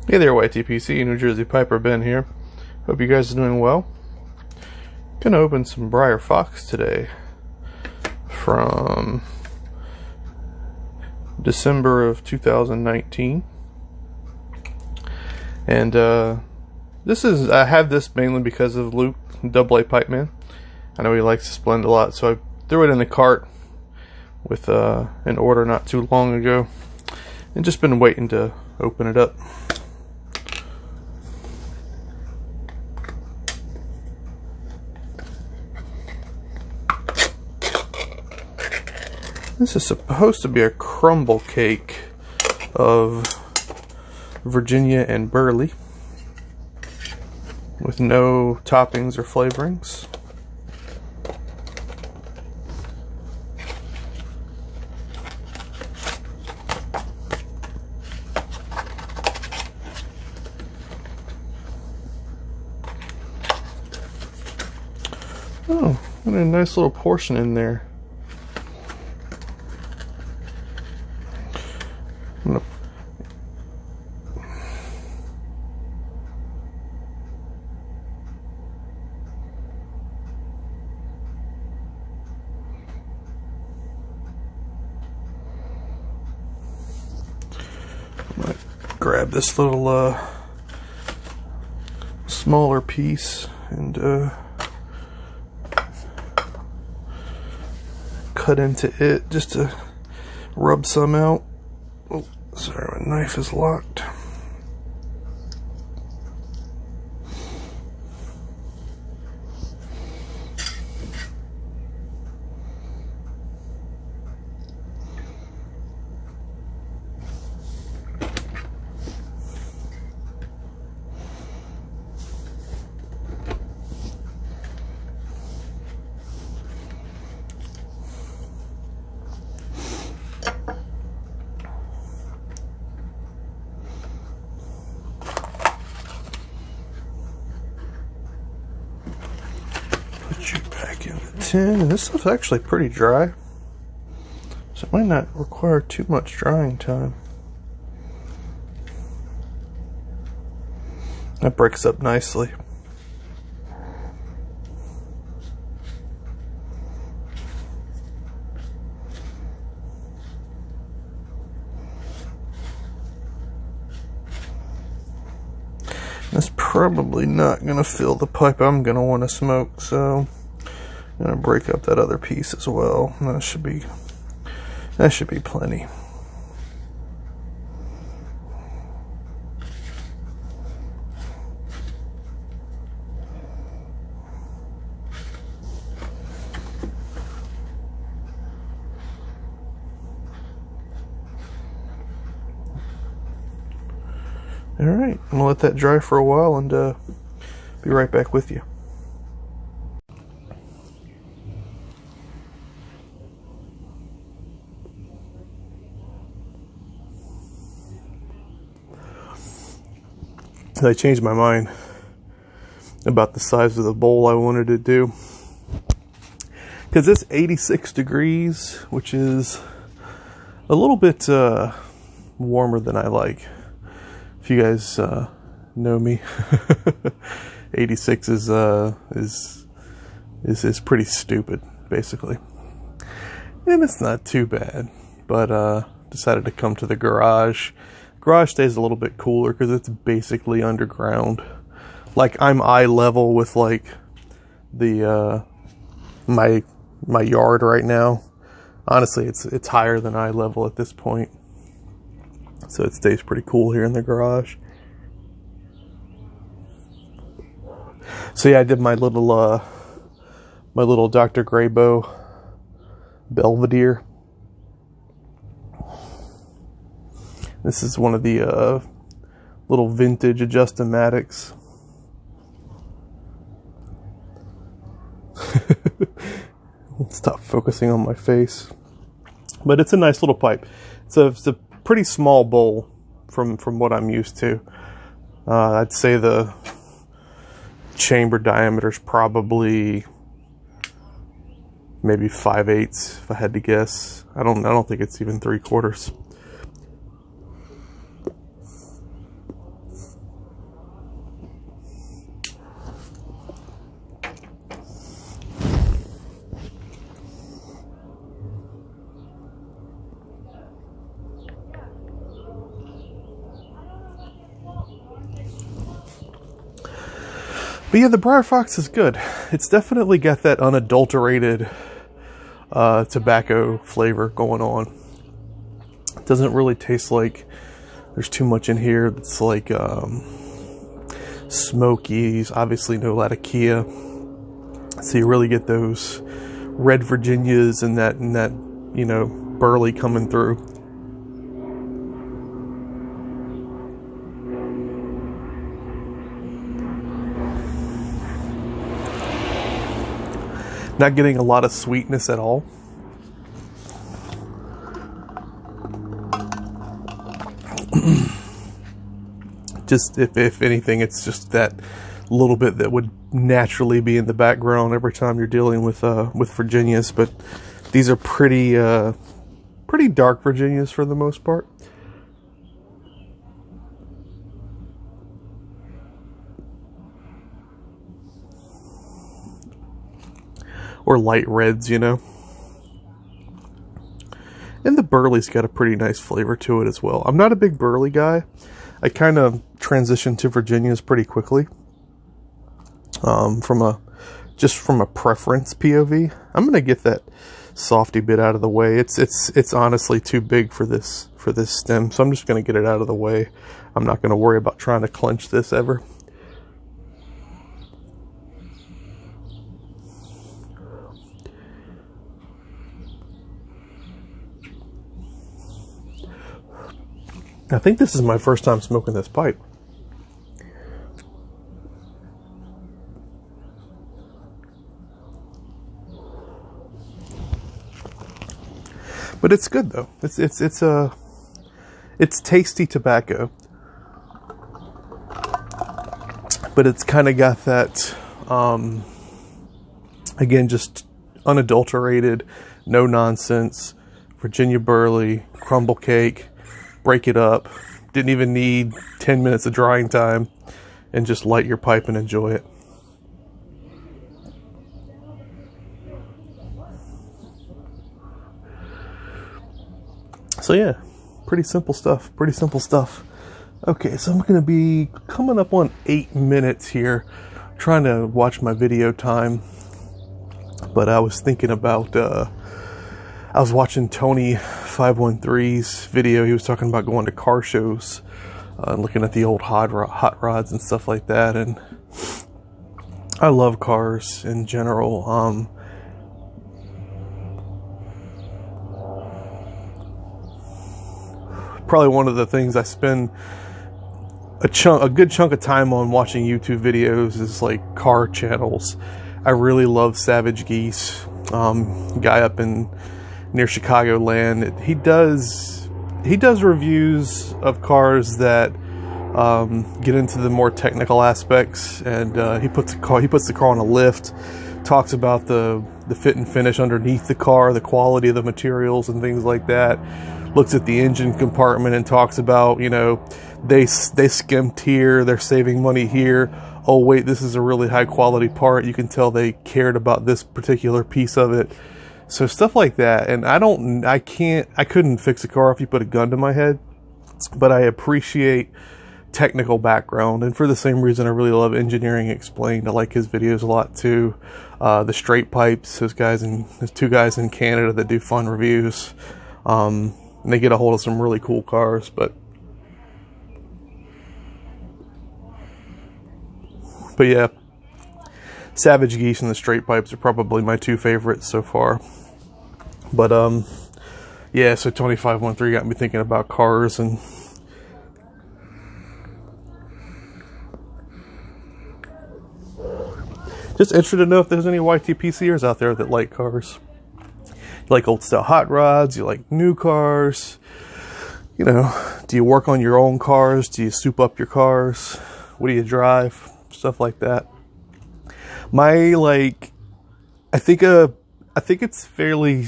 Hey there, YTPC, New Jersey Piper Ben here. Hope you guys are doing well. Gonna open some Briar Fox today from December of 2019. And I have this mainly because of Luke, AA Pipe Man. I know he likes this blend a lot, so I threw it in the cart with an order not too long ago, and just been waiting to open it up. This is supposed to be a crumble cake of Virginia and Burley with no toppings or flavorings. Oh, what a nice little portion in there. Grab this little smaller piece and cut into it just to rub some out. Oh, sorry, my knife is locked. Put you back in the tin, and this stuff's actually pretty dry, so it might not require too much drying time. That breaks up nicely. That's probably not going to fill the pipe I'm going to want to smoke, so I'm going to break up that other piece as well. That should be plenty. Alright, I'm going to let that dry for a while and be right back with you. I changed my mind about the size of the bowl I wanted to do, because it's 86 degrees, which is a little bit warmer than I like. If you guys know me, 86 is pretty stupid, basically, and it's not too bad. But decided to come to the garage. Garage stays a little bit cooler because it's basically underground. Like, I'm eye level with like the my yard right now. Honestly, it's higher than eye level at this point. So it stays pretty cool here in the garage. So yeah, I did my little Dr. Grabow Belvedere. This is one of the little vintage Adjust-O-Matics. Stop focusing on my face. But it's a nice little pipe. It's a pretty small bowl from what I'm used to. I'd say the chamber diameter is probably maybe 5/8 if I had to guess. I don't think it's even 3/4. But yeah, the Briar Fox is good. It's definitely got that unadulterated tobacco flavor going on. It doesn't really taste like there's too much in here that's like smoky. Obviously no Latakia, so you really get those red Virginias and that you know, burley coming through. Not getting a lot of sweetness at all. Just if anything, it's just that little bit that would naturally be in the background every time you're dealing with Virginias. But these are pretty dark Virginias for the most part. Or light reds, you know. And the burley's got a pretty nice flavor to it as well. I'm not a big burley guy. I kind of transitioned to Virginias pretty quickly. From a preference POV. I'm gonna get that softy bit out of the way. It's honestly too big for this stem, so I'm just gonna get it out of the way. I'm not gonna worry about trying to clench this ever. I think this is my first time smoking this pipe. But it's good though. It's tasty tobacco. But it's kind of got that again, just unadulterated, no nonsense Virginia burley, crumble cake. Break it up. Didn't even need 10 minutes of drying time, and just light your pipe and enjoy it. So yeah, pretty simple stuff. Okay, so I'm going to be coming up on 8 minutes here, trying to watch my video time. But I was thinking about I was watching Tony 513's video. He was talking about going to car shows and looking at the old hot rods and stuff like that. And I love cars in general. Probably one of the things I spend a good chunk of time on watching YouTube videos is like car channels. I really love Savage Geese, guy up in near Chicagoland. He does reviews of cars that get into the more technical aspects, and he puts the car on a lift, talks about the fit and finish underneath the car, the quality of the materials and things like that. Looks at the engine compartment and talks about, you know, they skimped here, they're saving money here. Oh wait, this is a really high quality part. You can tell they cared about this particular piece of it. So stuff like that. And I couldn't fix a car if you put a gun to my head, but I appreciate technical background. And for the same reason, I really love Engineering Explained. I like his videos a lot too. The Straight Pipes, there's two guys in Canada that do fun reviews. And they get a hold of some really cool cars, but yeah, Savage Geese and the Straight Pipes are probably my two favorites so far. But yeah, so Tony 513 got me thinking about cars, and just interested to know if there's any YTPCers out there that like cars. You like old style hot rods, you like new cars, you know, do you work on your own cars, do you soup up your cars, what do you drive, stuff like that. I think it's fairly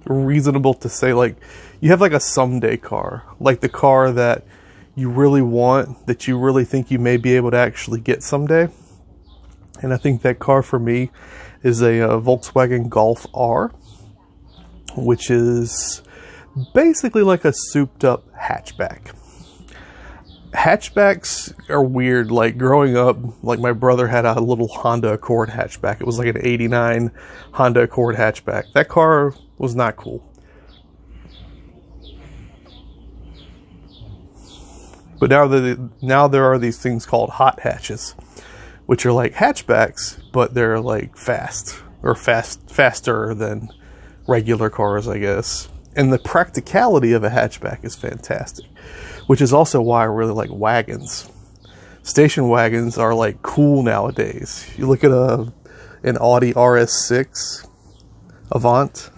reasonable to say, like, you have like a someday car, like the car that you really want, that you really think you may be able to actually get someday. And I think that car for me is a Volkswagen Golf R, which is basically like a souped up hatchback. hatchbacks are weird. Like growing up, like my brother had a little Honda Accord hatchback. It was like an 89 Honda Accord hatchback. That car was not cool. But now there are these things called hot hatches, which are like hatchbacks, but they're like fast, or faster than regular cars, I guess. And the practicality of a hatchback is fantastic, which is also why I really like wagons. Station wagons are like cool nowadays. You look at an Audi RS6 Avant.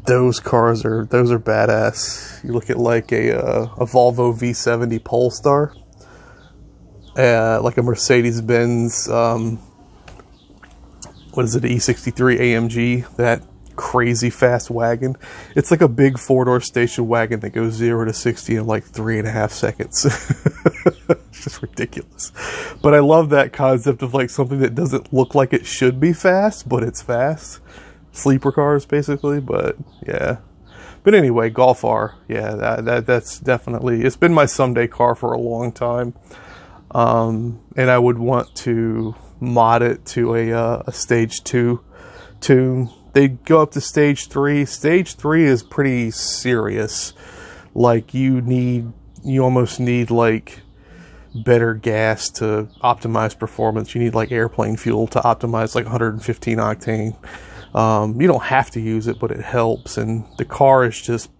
Those are badass. You look at like a Volvo V70 Polestar, like a Mercedes-Benz, what is it, E63 AMG, that crazy fast wagon. It's like a big 4-door station wagon that goes 0 to 60 in like 3.5 seconds. It's just ridiculous. But I love that concept of like something that doesn't look like it should be fast, but it's fast. Sleeper cars, basically. But yeah. But anyway, Golf R. Yeah, that's definitely, it's been my someday car for a long time. And I would want to mod it to a stage 2 tune. They go up to stage 3. Stage 3 is pretty serious. Like you almost need like better gas to optimize performance. You need like airplane fuel to optimize like 115 octane. You don't have to use it, but it helps. And the car is just,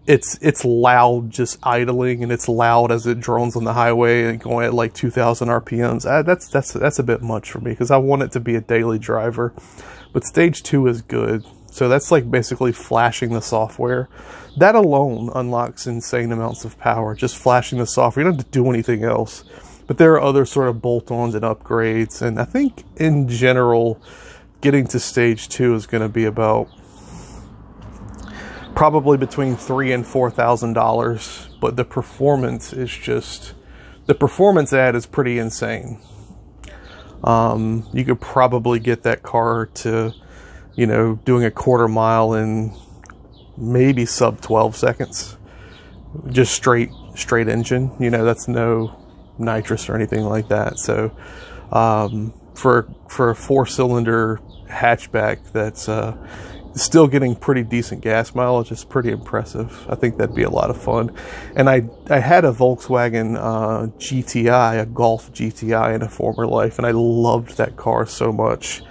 it's loud just idling, and it's loud as it drones on the highway and going at like 2,000 RPMs. That's a bit much for me because I want it to be a daily driver. But stage 2 is good. So that's like basically flashing the software. That alone unlocks insane amounts of power. Just flashing the software. You don't have to do anything else. But there are other sort of bolt-ons and upgrades. And I think in general, getting to stage 2 is going to be about probably between $3,000 and $4,000. But the performance is just, the performance ad is pretty insane. You could probably get that car to, you know, doing a quarter mile in maybe sub 12 seconds. Just straight engine. You know, that's no nitrous or anything like that. So, for a 4-cylinder hatchback that's still getting pretty decent gas mileage, it's pretty impressive. I think that'd be a lot of fun. And I had a Volkswagen GTI, a Golf GTI in a former life, and I loved that car so much.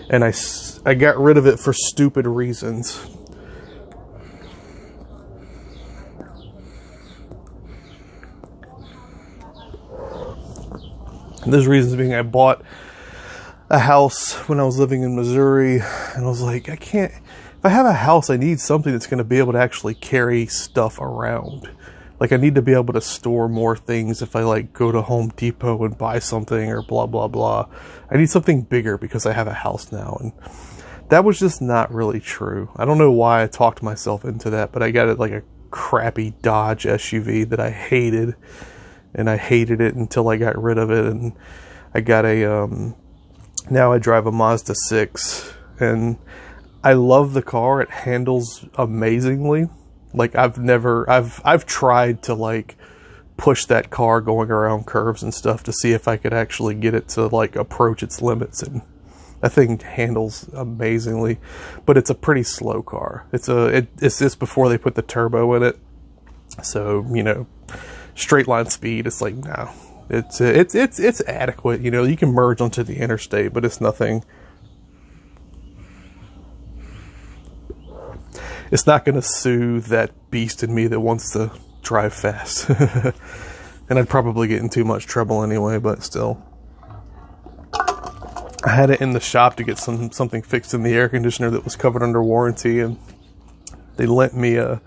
And I got rid of it for stupid reasons. And those reasons being, I bought a house when I was living in Missouri, and I was like, I can't, if I have a house, I need something that's going to be able to actually carry stuff around. Like, I need to be able to store more things if I like go to Home Depot and buy something or blah blah blah. I need something bigger because I have a house now, and that was just not really true. I don't know why I talked myself into that, but I got it like a crappy Dodge SUV that I hated, and I hated it until I got rid of it. And I got a now I drive a Mazda 6, and I love the car. It handles amazingly. Like, I've tried to like push that car going around curves and stuff to see if I could actually get it to like approach its limits, and that thing handles amazingly. But it's a pretty slow car. It's just before they put the turbo in it. So, you know, straight line speed, it's like, no. It's adequate. You know, you can merge onto the interstate, but it's nothing. It's not going to soothe that beast in me that wants to drive fast. And I'd probably get in too much trouble anyway, but still. I had it in the shop to get something fixed in the air conditioner that was covered under warranty, and they lent me a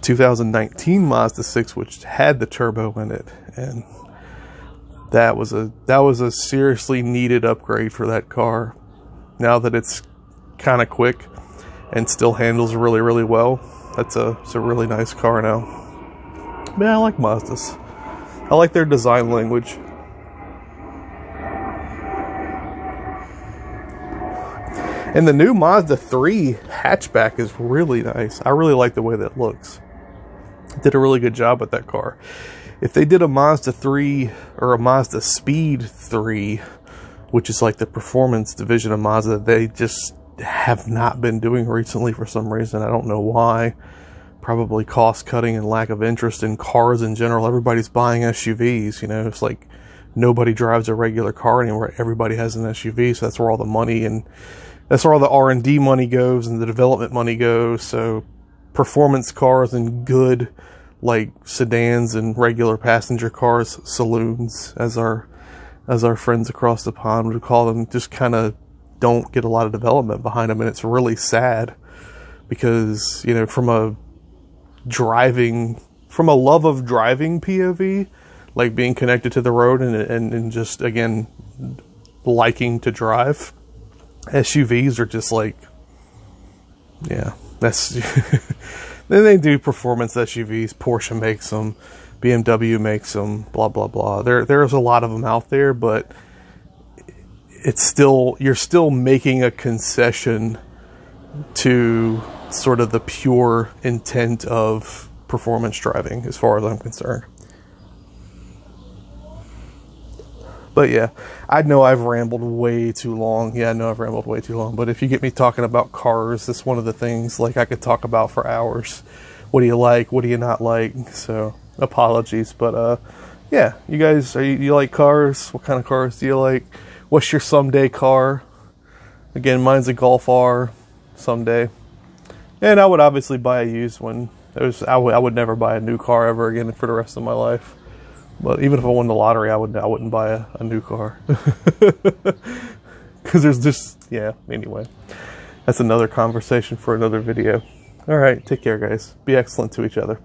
2019 Mazda 6 which had the turbo in it, and that was a seriously needed upgrade for that car. Now that it's kind of quick and still handles really, really well, it's a really nice car now. Man, I like Mazdas. I like their design language. And the new Mazda 3 hatchback is really nice. I really like the way that looks. Did a really good job with that car. if they did a Mazda 3 or a Mazda Speed 3, which is like the performance division of Mazda, they just have not been doing recently for some reason. I don't know why. Probably cost cutting and lack of interest in cars in general. Everybody's buying SUVs, you know. It's like nobody drives a regular car anymore. Everybody has an SUV, so that's where all the money and that's where all the R&D money goes and the development money goes. So performance cars and good like sedans and regular passenger cars, saloons, as our friends across the pond would call them, just kind of don't get a lot of development behind them, and it's really sad because, you know, from a love of driving POV, like being connected to the road and just, again, liking to drive, SUVs are just like, yeah, that's then they do performance SUVs. Porsche makes them, BMW makes them, blah blah blah. There's a lot of them out there, but it's still, you're still making a concession to sort of the pure intent of performance driving, as far as I'm concerned. But yeah, I know I've rambled way too long. But if you get me talking about cars, that's one of the things, like, I could talk about for hours. What do you like? What do you not like? So, apologies. But, yeah, you guys, you like cars? What kind of cars do you like? What's your someday car? Again, mine's a Golf R someday. And I would obviously buy a used one. I would never buy a new car ever again for the rest of my life. But even if I won the lottery, I wouldn't buy a new car. Because there's just, yeah, anyway. That's another conversation for another video. Alright, take care, guys. Be excellent to each other.